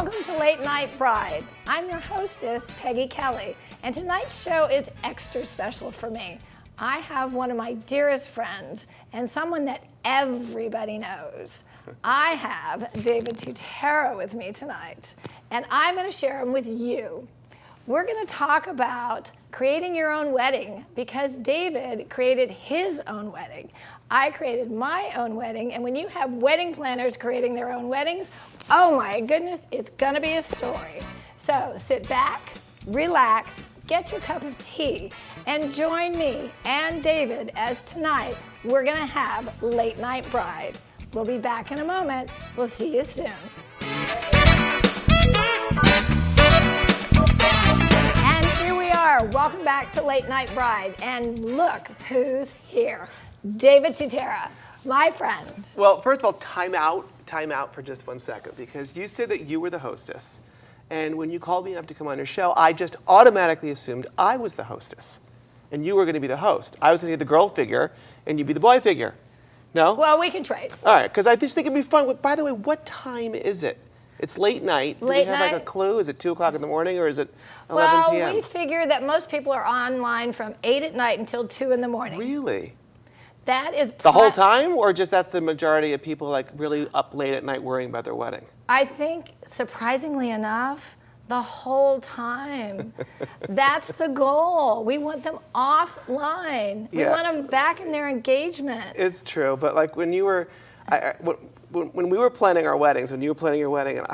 Welcome to Late Night Bride. I'm your hostess, Peggy Kelly, and tonight's show is extra special for me. I have one of my dearest friends and someone that everybody knows. I have David Tutera with me tonight, and I'm going to share him with you. We're going to talk about creating your own wedding because David created his own wedding. I created my own wedding, and when you have wedding planners creating their own weddings, oh my goodness, it's going to be a story. So sit back, relax, get your cup of tea, and join me and David as tonight we're going to have Late Night Bride. We'll be back in a moment. We'll see you soon. And here we are. Welcome back to Late Night Bride. And look who's here. David Tutera, my friend. Well, first of all, time out for just 1 second, because you said that you were the hostess. And when you called me up to come on your show, I just automatically assumed I was the hostess. And you were going to be the host. I was going to be the girl figure, and you'd be the boy figure. No? Well, we can trade. All right, because I just think it'd be fun. By the way, what time is it? It's late night. Do we have like a clue? Is it 2 o'clock in the morning or is it 11 p.m.? Well, we figure that most people are online from 8 at night until 2 in the morning. Really? That is the whole time, or just that's the majority of people like really up late at night worrying about their wedding? I think, surprisingly enough, the whole time. That's the goal. We want them offline. We want them back in their engagement. It's true, but like when you were, when we were planning our weddings, when you were planning your wedding and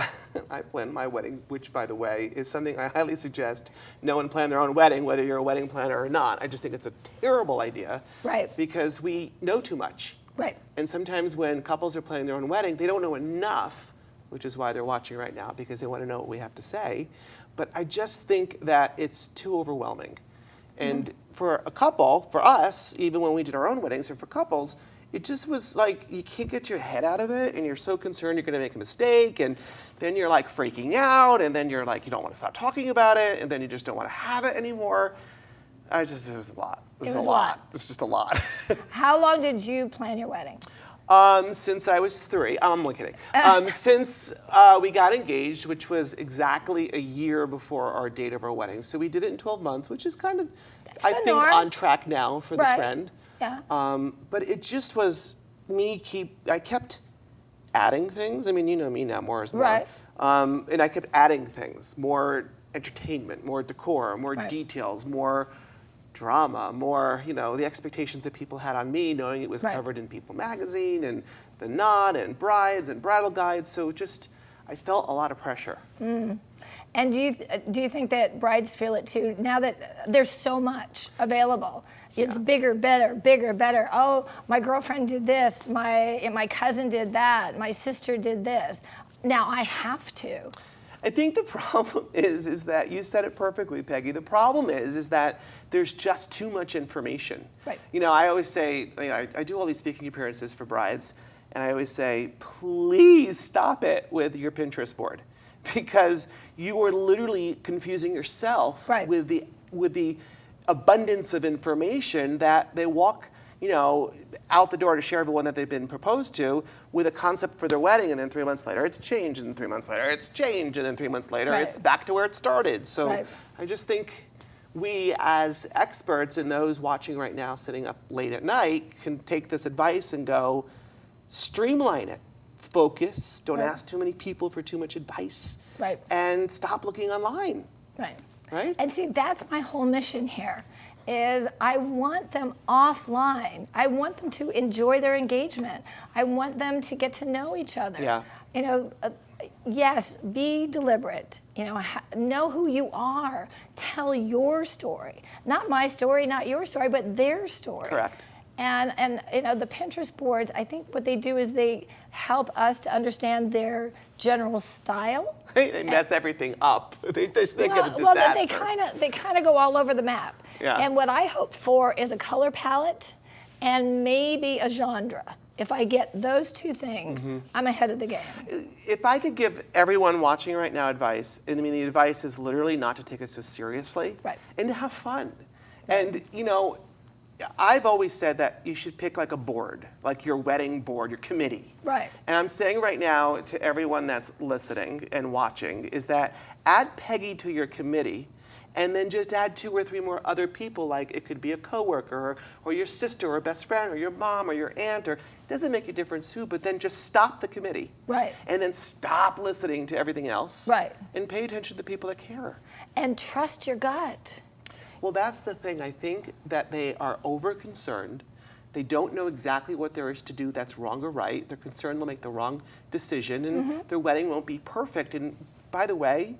I planned my wedding, which by the way is something I highly suggest no one plan their own wedding, whether you're a wedding planner or not. I just think it's a terrible idea. Right. Because we know too much. Right. And sometimes when couples are planning their own wedding, they don't know enough, which is why they're watching right now, because they want to know what we have to say. But I just think that it's too overwhelming. And for a couple, for us, even when we did our own weddings, or for couples, it just was like, you can't get your head out of it, and you're so concerned you're gonna make a mistake, and then you're like freaking out, and then you're like, you don't wanna stop talking about it, and then you just don't wanna have it anymore. It was a lot. It was a lot. It's just a lot. How long did you plan your wedding? Since I was 3, I'm only kidding. Since we got engaged, which was exactly a year before our date of our wedding. So we did it in 12 months, which is kind of, I think, on track now for the trend. Yeah. But it just was I kept adding things. I mean, you know me now, more is more. Right. And I kept adding things, more entertainment, more decor, more details, more drama, more, the expectations that people had on me, knowing it was covered in People magazine and The Knot and Brides and Bridal Guides. So I felt a lot of pressure. And do you think that brides feel it too, now that there's so much available? It's bigger, better. Oh, my girlfriend did this, my cousin did that, my sister did this. Now I have to. I think the problem is that, you said it perfectly, Peggy, the problem is that there's just too much information. Right. I always say, I do all these speaking appearances for brides, and I always say, please stop it with your Pinterest board, because you are literally confusing yourself with the abundance of information that they walk out the door to share everyone that they've been proposed to with a concept for their wedding, and then 3 months later it's changed, and then 3 months later it's changed, and then 3 months later it's back to where it started. So I just think we as experts and those watching right now sitting up late at night can take this advice and go, streamline it, focus, don't ask too many people for too much advice, and stop looking online. Right? And see, that's my whole mission here. Is I want them offline. I want them to enjoy their engagement. I want them to get to know each other. Yeah. Yes, be deliberate. Know who you are. Tell your story. Not my story, not your story, but their story. Correct. And the Pinterest boards, I think what they do is they help us to understand their general style. They mess everything up. They get a disaster. Well, they kind of go all over the map. Yeah. And what I hope for is a color palette and maybe a genre. If I get those two things, I'm ahead of the game. If I could give everyone watching right now advice, and I mean the advice is literally not to take it so seriously, and to have fun. And I've always said that you should pick like a board, like your wedding board, your committee. Right. And I'm saying right now to everyone that's listening and watching is that add Peggy to your committee and then just add 2 or 3 more other people, like it could be a coworker or your sister or best friend or your mom or your aunt, or it doesn't make a difference who, but then just stop the committee. Right. And then stop listening to everything else. Right. And pay attention to the people that care. And trust your gut. Well, that's the thing. I think that they are over-concerned. They don't know exactly what there is to do that's wrong or right. They're concerned they'll make the wrong decision and their wedding won't be perfect. And by the way,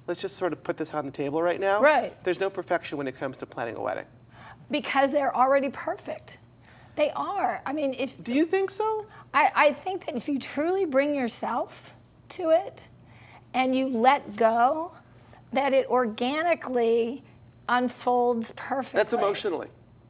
let's just sort of put this on the table right now. Right. There's no perfection when it comes to planning a wedding. Because they're already perfect. They are. I mean, if... Do you think so? I think that if you truly bring yourself to it and you let go, that it organically unfolds perfectly. That's emotionally.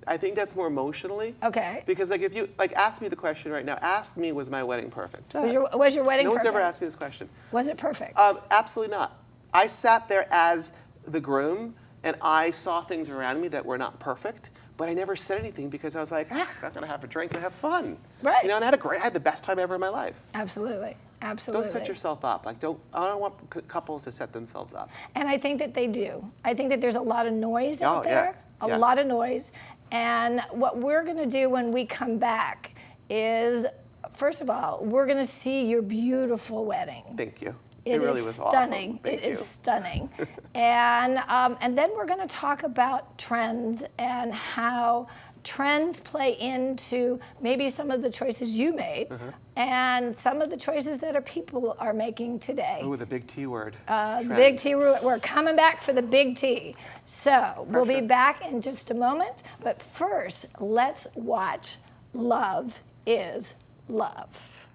I think that's more emotionally. Okay. Because like if you ask me the question right now, ask me, was my wedding perfect? Was your wedding no perfect? one's ever asked me this question. Was it perfect? Absolutely not. I sat there as the groom and I saw things around me that were not perfect, but I never said anything because I was like, I'm gonna have a drink and have fun. Right. You know, and I had the best time ever in my life. Absolutely. Absolutely. Don't set yourself up. Like, I don't want couples to set themselves up. And I think that they do. I think that there's a lot of noise out there, a lot of noise. And what we're going to do when we come back is, first of all, we're going to see your beautiful wedding. Thank you. It really is was stunning. Awesome. Thank you. It is stunning. And then we're going to talk about trends and how trends play into maybe some of the choices you made and some of the choices that people are making today. Ooh, the big T word. The big T, we're coming back for the big T. So we'll be back in just a moment. But first, let's watch Love is Love.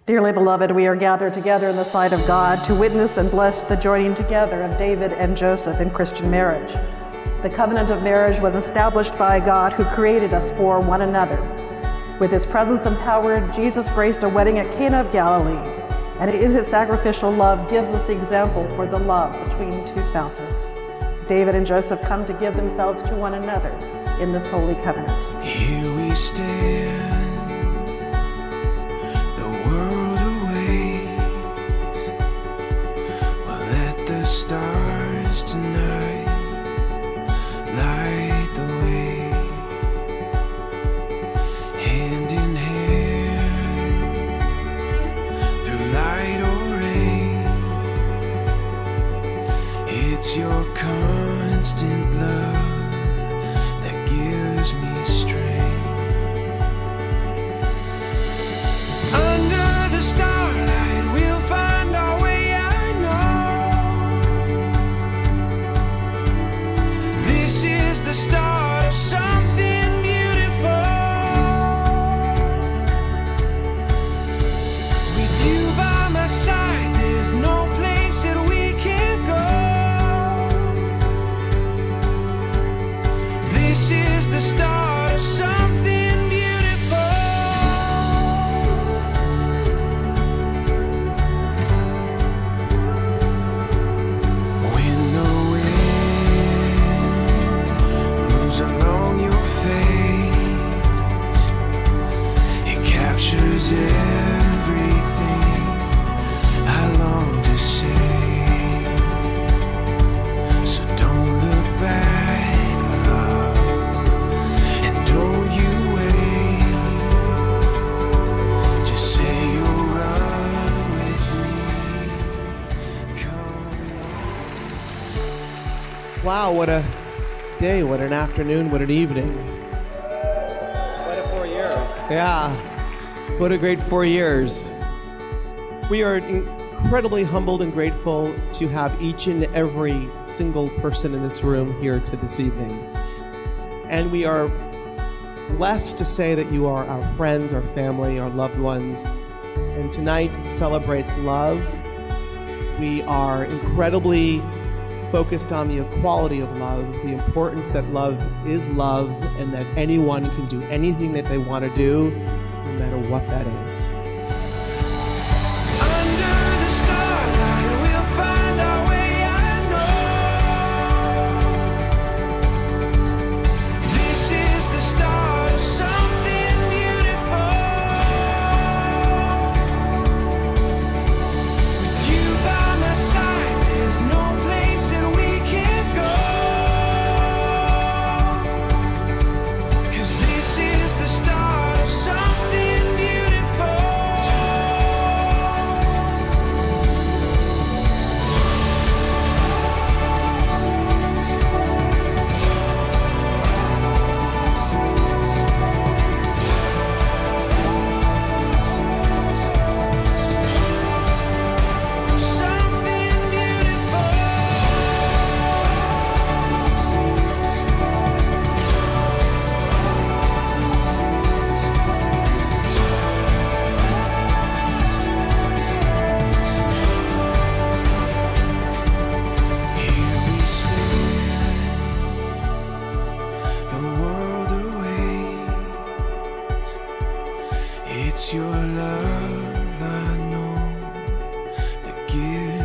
Dearly beloved, we are gathered together in the sight of God to witness and bless the joining together of David and Joseph in Christian marriage. The covenant of marriage was established by God who created us for one another. With his presence empowered, Jesus graced a wedding at Cana of Galilee, and in his sacrificial love gives us the example for the love between 2 spouses. David and Joseph come to give themselves to one another in this holy covenant. Here we stand, the world awaits. We'll let the stars tonight light the way, hand in hand, through light or rain. It's your constant love that gives me strength. Under the starlight we'll find our way, I know. This is the start of something beautiful. With you by my side, there's no place that we can't go. This is the start of something beautiful. When the wind moves along your face, it captures everything I long to say. So don't look back, love, and don't you wait. Just say you'll run with me. Come. Wow, what a day, what an afternoon, what an evening. What a 4 years. Yeah, what a great 4 years. We are incredibly humbled and grateful to have each and every single person in this room here to this evening. And we are blessed to say that you are our friends, our family, our loved ones. And tonight celebrates love. We are incredibly focused on the equality of love, the importance that love is love, and that anyone can do anything that they want to do, no matter what that is. Under the starlight we'll find our way, I know.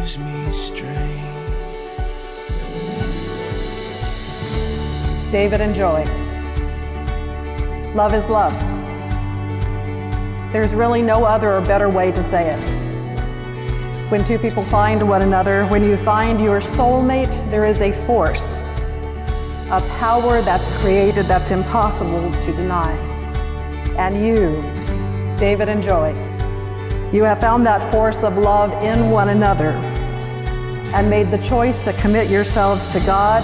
gives me strength. David and Joy. Love is love. There's really no other or better way to say it. When two people find one another, when you find your soulmate, there is a force, a power that's created that's impossible to deny. And you, David and Joy, you have found that force of love in one another and made the choice to commit yourselves to God,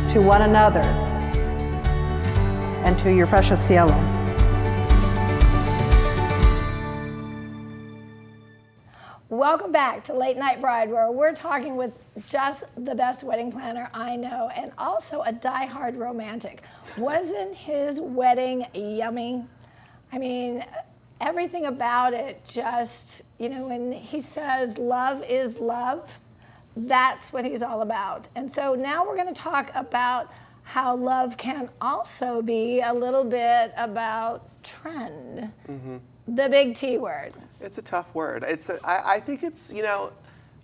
to one another, and to your precious cielo. Welcome back to Late Night Bride, where we're talking with just the best wedding planner I know, and also a diehard romantic. Wasn't his wedding yummy? I mean, everything about it just, when he says love is love, that's what he's all about. And so now we're going to talk about how love can also be a little bit about trend. Mm-hmm. The big T word. It's a tough word. I think it's, you know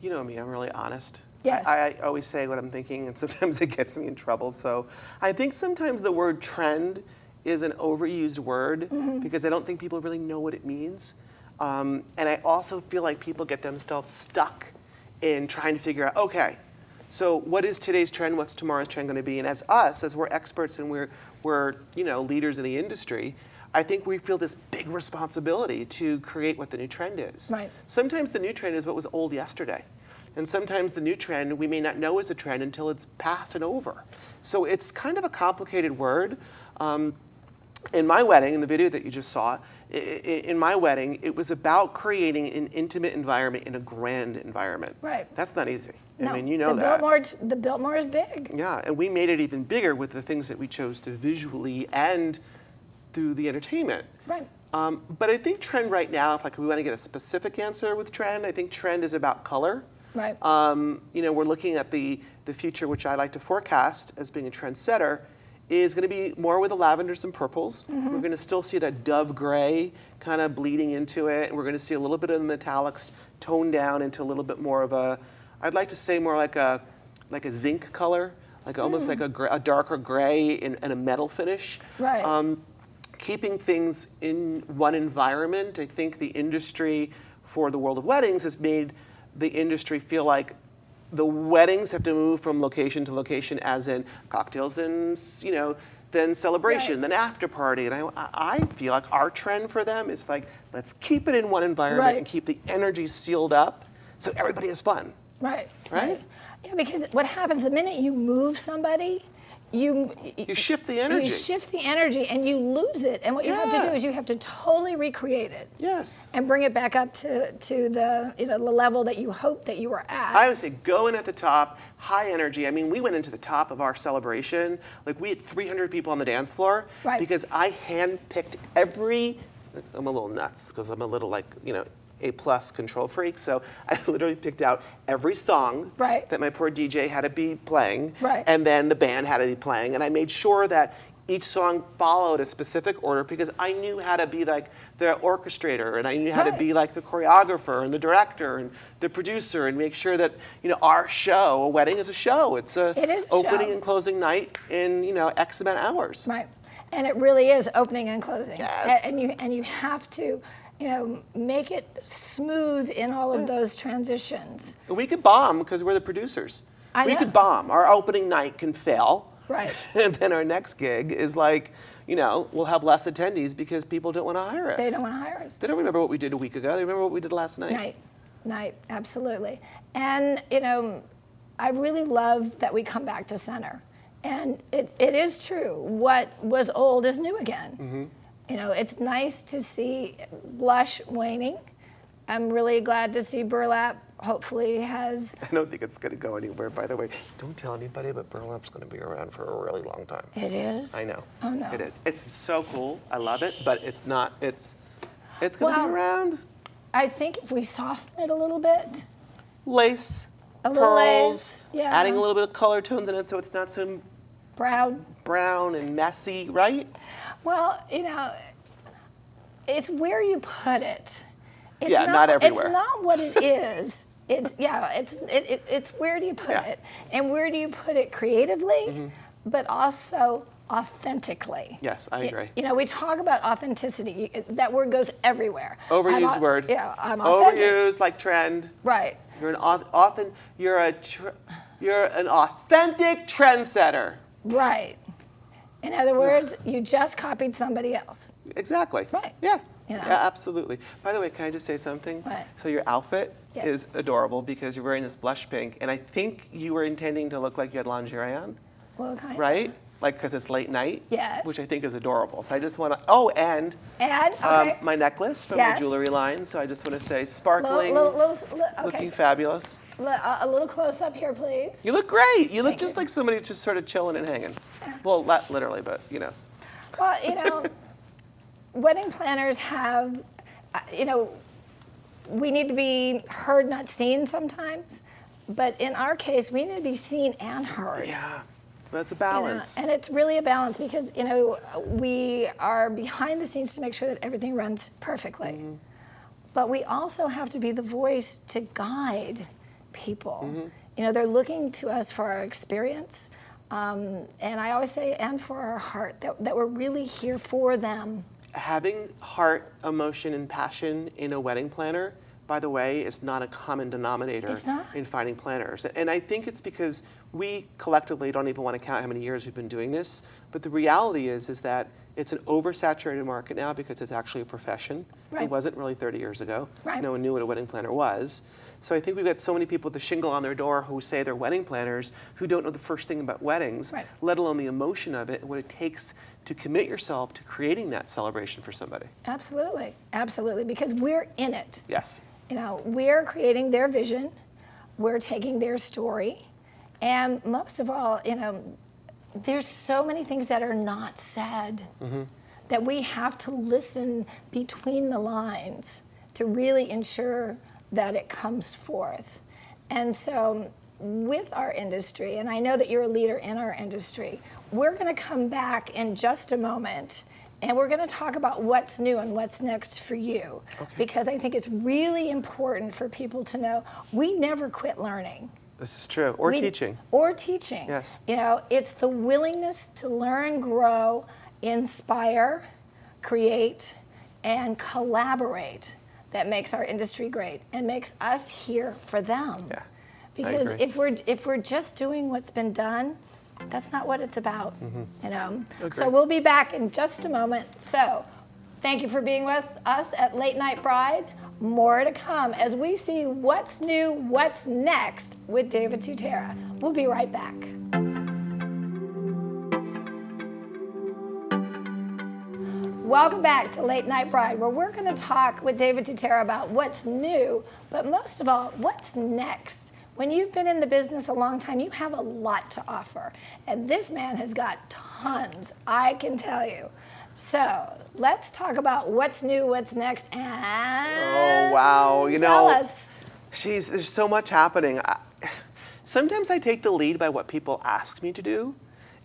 me, I'm really honest. Yes. I always say what I'm thinking, and sometimes it gets me in trouble. So I think sometimes the word trend is an overused word because I don't think people really know what it means. And I also feel like people get themselves stuck in trying to figure out, okay, so what is today's trend? What's tomorrow's trend going to be? And as we're experts and we're leaders in the industry, I think we feel this big responsibility to create what the new trend is. Right. Sometimes the new trend is what was old yesterday. And sometimes the new trend we may not know is a trend until it's past and over. So it's kind of a complicated word. In my wedding, in the video that you just saw, in my wedding, it was about creating an intimate environment in a grand environment. Right. That's not easy. No, I mean, you know that. The Biltmore is big. Yeah, and we made it even bigger with the things that we chose to visually and through the entertainment. Right. But I think trend right now, if we want to get a specific answer with trend, I think trend is about color. Right. We're looking at the future, which I like to forecast as being a trendsetter, is going to be more with the lavenders and purples. Mm-hmm. We're going to still see that dove gray kind of bleeding into it, and we're going to see a little bit of the metallics toned down into a little bit more of a, I'd like to say more like a zinc color, almost like a darker gray and a metal finish. Right. Keeping things in one environment, I think the industry for the world of weddings has made the industry feel like the weddings have to move from location to location, as in cocktails, then celebration, right. then after party. And I feel like our trend for them is let's keep it in one environment right. and keep the energy sealed up so everybody has fun. Right. Right? Yeah, because what happens the minute you move somebody, you shift the energy. You shift the energy and you lose it. And what you have to do is you have to totally recreate it. Yes. And bring it back up to the the level that you hope that you were at. I would say go in at the top, high energy. I mean, we went into the top of our celebration. We had 300 people on the dance floor right. because I handpicked every. I'm a little nuts because I'm a little A+ control freak. So I literally picked out every song right. that my poor DJ had to be playing, right. and then the band had to be playing, and I made sure that each song followed a specific order because I knew how to be the orchestrator, and I knew how right. to be the choreographer and the director and the producer, and make sure that our show, a wedding is a show. It is an opening show. and closing night in X amount of hours. Right, and it really is opening and closing. Yes. And you have to. Make it smooth in all of those transitions. We could bomb because we're the producers. We know. could bomb. Our opening night can fail. Right. And then our next gig is we'll have less attendees because people don't want to hire us. They don't want to hire us. They don't remember what we did a week ago. They remember what we did last night. Night, absolutely. And, I really love that we come back to center. And it is true. What was old is new again. Mm-hmm. It's nice to see blush waning. I'm really glad to see burlap hopefully has... I don't think it's going to go anywhere, by the way. Don't tell anybody, but burlap's going to be around for a really long time. It is? I know. Oh, no. It is. It's so cool. I love it, but it's not... It's going to be around. I think if we soften it a little bit... Lace. A little pearls, lace, yeah. Adding a little bit of color tones in it so it's not so... Brown and messy, right? Well, it's where you put it. It's not everywhere. It's not what it is. It's where do you put Yeah. it, and where do you put it creatively, but also authentically. Yes, I agree. You know, we talk about authenticity. That word goes everywhere. Overused word. Yeah, I'm authentic. Overused, like trend. Right. You're you're an authentic trendsetter. Right. In other words, you just copied somebody else. Exactly. Right. Yeah. You know? Yeah, absolutely. By the way, can I just say something? What? So your outfit Yes. is adorable because you're wearing this blush pink, and I think you were intending to look like you had lingerie on, Well, kind of. right? Like, because it's late night. Yes. Which I think is adorable. So I just want to. Oh, and Okay. my necklace from Yes. the jewelry line. So I just want to say, sparkling, Okay. looking fabulous. A little close up here, please. You look great. You look Thank just you. like somebody just sort of chilling and hanging. Well, not literally, but you know. Well, you know, wedding planners have, you know, we need to be heard, not seen sometimes. But in our case, we need to be seen and heard. Yeah, that's a You know, balance. and it's really a balance because, you know, we are behind the scenes to make sure that everything runs perfectly. Mm-hmm. But we also have to be the voice to guide people. Mm-hmm. You know, they're looking to us for our experience. And I always say, and for our heart, that we're really here for them. Having heart, emotion, and passion in a wedding planner, by the way, is not a common denominator It's not? in finding planners. And I think it's because we collectively don't even want to count how many years we've been doing this. But the reality is that it's an oversaturated market now because it's actually a profession. Right. It wasn't really 30 years ago. Right. No one knew what a wedding planner was. So I think we've got so many people with the shingle on their door who say they're wedding planners who don't know the first thing about weddings, Right. let alone the emotion of it and what it takes to commit yourself to creating that celebration for somebody. Absolutely, absolutely, because we're in it. Yes. You know, we're creating their vision, we're taking their story, and most of all, you know, there's so many things that are not said that we have to listen between the lines to really ensure that it comes forth. And so with our industry, and I know that you're a leader in our industry, we're going to come back in just a moment and we're going to talk about what's new and what's next for you. Okay. Because I think it's really important for people to know we never quit learning. This is true. Or We- teaching. Or teaching. Yes. You know, it's the willingness to learn, grow, inspire, create, and collaborate that makes our industry great and makes us here for them. Yeah, I Because agree. if we're just doing what's been done, that's not what it's about. You know. Agreed. So we'll be back in just a moment. So thank you for being with us at Late Night Bride. More to come as we see what's new, what's next with David Tutera. We'll be right back. Welcome back to Late Night Bride, where we're going to talk with David Tutera about what's new, but most of all, what's next. When you've been in the business a long time, you have a lot to offer. And this man has got tons, I can tell you. So let's talk about what's new, what's next, and Oh, wow. You tell know, us. Jeez, there's so much happening. Sometimes I take the lead by what people ask me to do.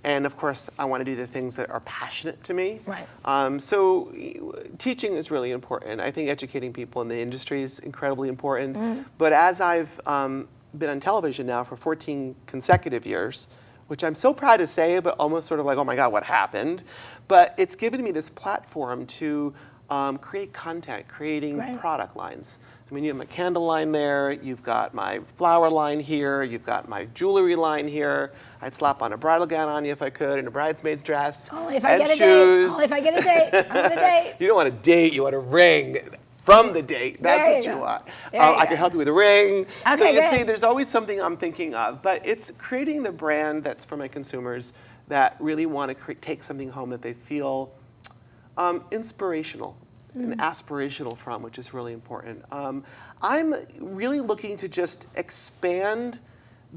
And of course, I want to do the things that are passionate to me. Right. So teaching is really important. I think educating people in the industry is incredibly important. But as I've been on television now for 14 consecutive years, which I'm so proud to say, but almost sort of like, oh my God, what happened? But it's given me this platform to create content, creating Right. product lines. I mean, you have my candle line there, you've got my flower line here, you've got my jewelry line here. I'd slap on a bridal gown on you if I could, and a bridesmaid's dress, Only if I and get a shoes. date. Only if I get a date. I'm going to date. You don't want a date, you want a ring from the date. That's There what you you go. want. There you I go. can help you with a ring. So Okay, you good. see, there's always something I'm thinking of, but it's creating the brand that's for my consumers that really want to take something home that they feel inspirational and aspirational from, which is really important. I'm really looking to just expand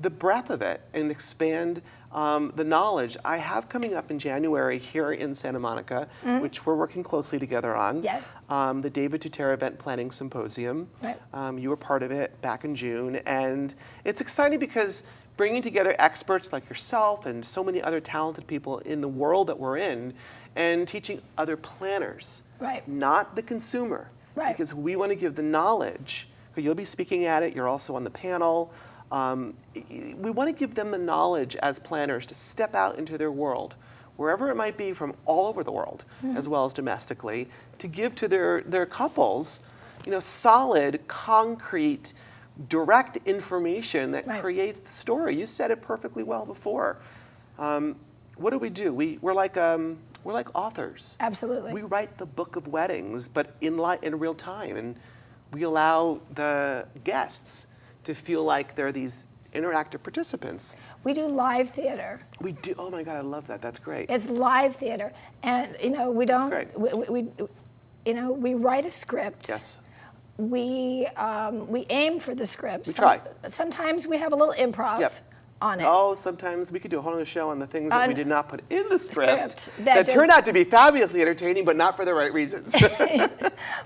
the breadth of it and expand the knowledge. I have coming up in January here in Santa Monica, which we're working closely together on. Yes. The David Tutera Event Planning Symposium. Right. You were part of it back in June, and it's exciting because bringing together experts like yourself and so many other talented people in the world that we're in, and teaching other planners, Right. not the consumer, Right. because we want to give the knowledge. You'll be speaking at it. You're also on the panel. We want to give them the knowledge as planners to step out into their world, wherever it might be from all over the world, as well as domestically, to give to their couples, solid, concrete, direct information that creates the story. You said it perfectly well before. What do? We're like authors. Absolutely. We write the book of weddings, but in real time, and we allow the guests to feel like they're these interactive participants. We do live theater. We do. Oh my God, I love that. That's great. It's live theater, and we don't. That's We we write a script. Yes. We aim for the script. We try. Sometimes we have a little improv Yep. on it. Oh, sometimes we could do a whole other show on the things that we did not put in the script Script that that turned out to be fabulously entertaining, but not for the right reasons.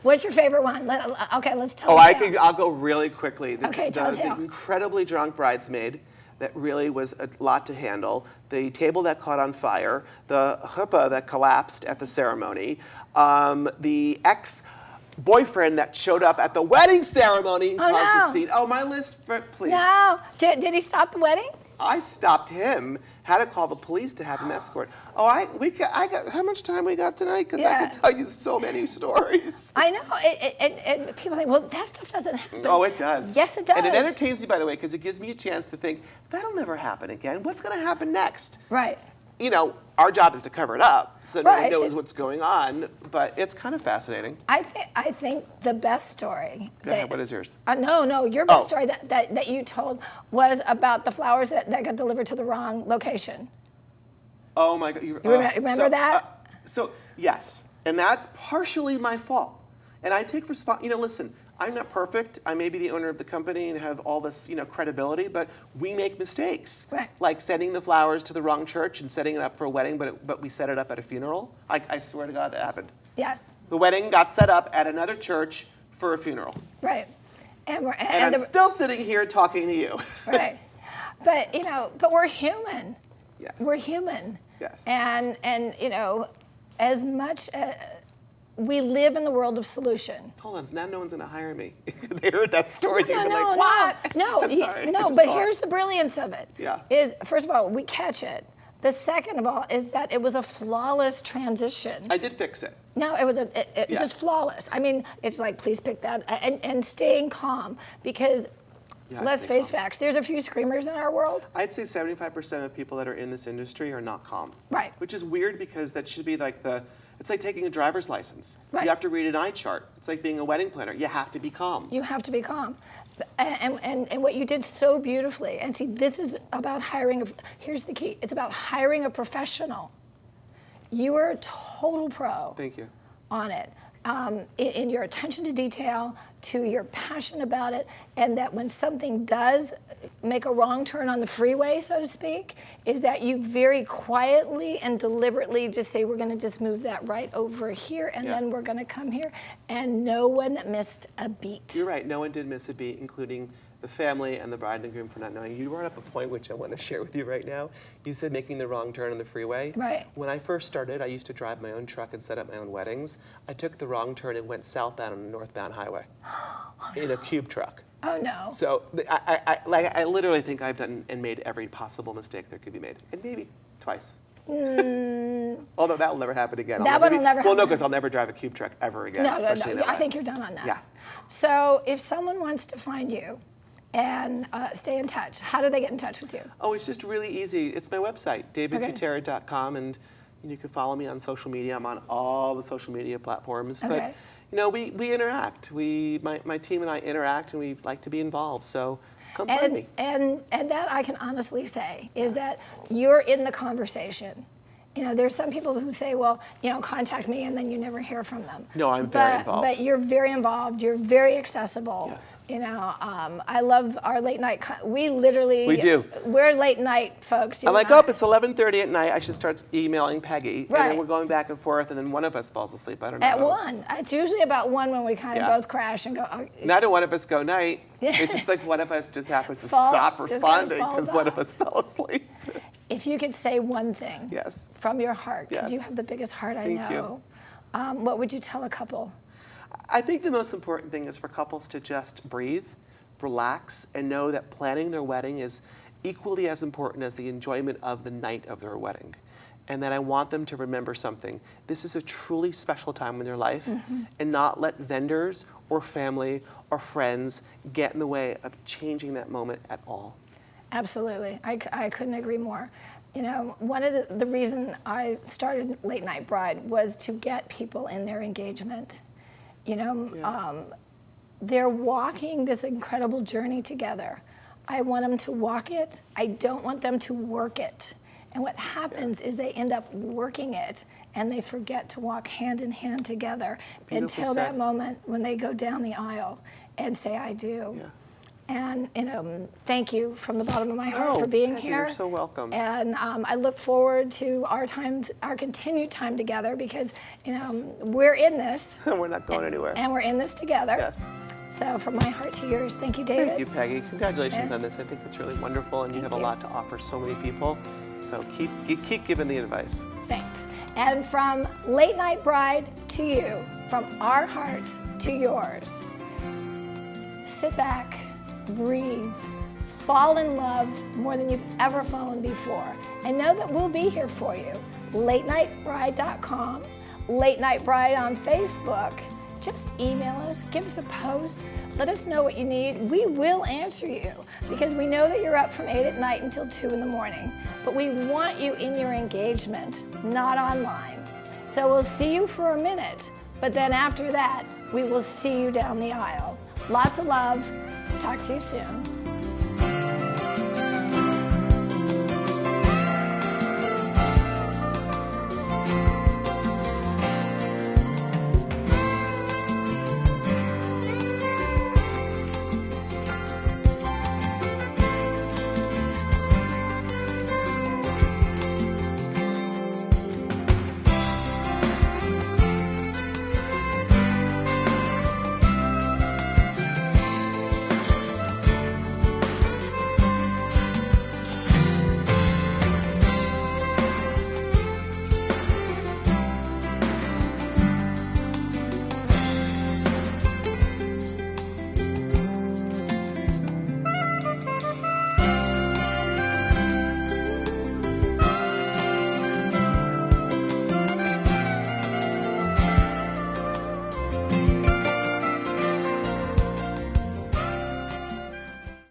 What's your favorite one? Okay, let's tell. Oh, the tale. I'll go really quickly. Okay, tell a the tale. incredibly drunk bridesmaid that really was a lot to handle. The table that caught on fire. The chuppah that collapsed at the ceremony. The ex-boyfriend that showed up at the wedding ceremony and caused a scene. Oh, my list, please. No, did he stop the wedding? I stopped him. Had to call the police to have him escort. Oh, I got. How much time we got tonight? Because I could tell you so many stories. I know, and people think, well, that stuff doesn't happen. Oh, it does. Yes, it does. And it entertains me, by the way, because it gives me a chance to think, that'll never happen again. What's going to happen next? Right. Our job is to cover it up so no one Right. knows what's going on, but it's kind of fascinating. I think the best story. Go ahead, what is yours? No, your best story that you told was about the flowers that got delivered to the wrong location. Oh my God. You remember that? Yes, and that's partially my fault. And I take listen, I'm not perfect. I may be the owner of the company and have all this, credibility, but we make mistakes. Right. Like sending the flowers to the wrong church and setting it up for a wedding, but we set it up at a funeral. I swear to God that happened. Yeah. The wedding got set up at another church for a funeral. Right. And I'm still sitting here talking to you. Right. But we're human. Yes. We're human. Yes. And as much we live in the world of solution. Hold on, now no one's going to hire me. They heard that story. They're No, like, what? No, I'm sorry, I no. just But thought. here's the brilliance of it. Yeah. Is first of all, we catch it. The second of all is that it was a flawless transition. I did fix it. No, it was Yeah. just flawless. I mean, it's like, please pick that, and staying calm, because let's face facts. There's a few screamers in our world. I'd say 75% of people that are in this industry are not calm. Right. Which is weird because that should be like it's like taking a driver's license. Right. You have to read an eye chart. It's like being a wedding planner. You have to be calm. You have to be calm. And what you did so beautifully, and see, this is about hiring, here's the key, it's about hiring a professional. You are a total pro. Thank you. On it. In your attention to detail, to your passion about it, and that when something does make a wrong turn on the freeway, so to speak, is that you very quietly and deliberately just say, we're going to just move that right over here, and then we're going to come here, and no one missed a beat. You're right. No one did miss a beat, including the family and the bride and groom for not knowing. You brought up a point which I want to share with you right now. You said making the wrong turn on the freeway. Right. When I first started, I used to drive my own truck and set up my own weddings. I took the wrong turn and went southbound on a northbound highway in a cube truck. Oh, no. So I literally think I've done and made every possible mistake there could be made, and maybe twice. Although that'll never happen again. That one will never Well, no, happen. because I'll never drive a cube truck ever again. No. especially in I LA. think you're done on that. Yeah. So if someone wants to find you and stay in touch, how do they get in touch with you? Oh, it's just really easy. It's my website, davidtutera.com, and you can follow me on social media. I'm on all the social media platforms. Okay. But we interact. My team and I interact, and we like to be involved. So come find me. And that I can honestly say is that you're in the conversation. There's some people who say, well, contact me, and then you never hear from them. No, I'm very involved. But you're very involved. You're very accessible. Yes. I love our late night. We literally. We do. We're late night folks. I'm like, it's 11:30 at night. I should start emailing Peggy. Right. And then we're going back and forth, and then one of us falls asleep. I don't know. At 1. It's usually about 1 when we kind of both crash and go. Neither one of us go night. It's just like one of us just happens to Fall- stop just responding kinda falls because one of off. us fell asleep. If you could say one thing Yes. from your heart, because you Yes. have the biggest heart I Thank know, what would you tell a couple? I think the most important thing is for couples to just breathe, relax, and know that planning their wedding is equally as important as the enjoyment of the night of their wedding. And that I want them to remember something. This is a truly special time in their life, and not let vendors or family or friends get in the way of changing that moment at all. Absolutely. I couldn't agree more. You know, one of the reason I started Late Night Bride was to get people in their engagement. You know, they're walking this incredible journey together. I want them to walk it. I don't want them to work it. And what happens is they end up working it, and they forget to walk hand in hand together until that moment when they go down the aisle and say, I do. Yeah. And thank you from the bottom of my heart for being Peggy, here. You're so welcome. And I look forward to our continued time together, because we're in this. We're not going anywhere. And we're in this together. Yes. So from my heart to yours, thank you, David. Thank you, Peggy. Congratulations on this. I think it's really wonderful, and you have a lot to offer so many people. So keep giving the advice. Thanks. And from Late Night Bride to you, from our hearts to yours, sit back, breathe, fall in love more than you've ever fallen before, and know that we'll be here for you. LateNightBride.com, Late Night Bride on Facebook. Just email us, give us a post, let us know what you need. We will answer you, because we know that you're up from 8 at night until 2 in the morning. But we want you in your engagement, not online. So we'll see you for a minute, but then after that, we will see you down the aisle. Lots of love. Talk to you soon.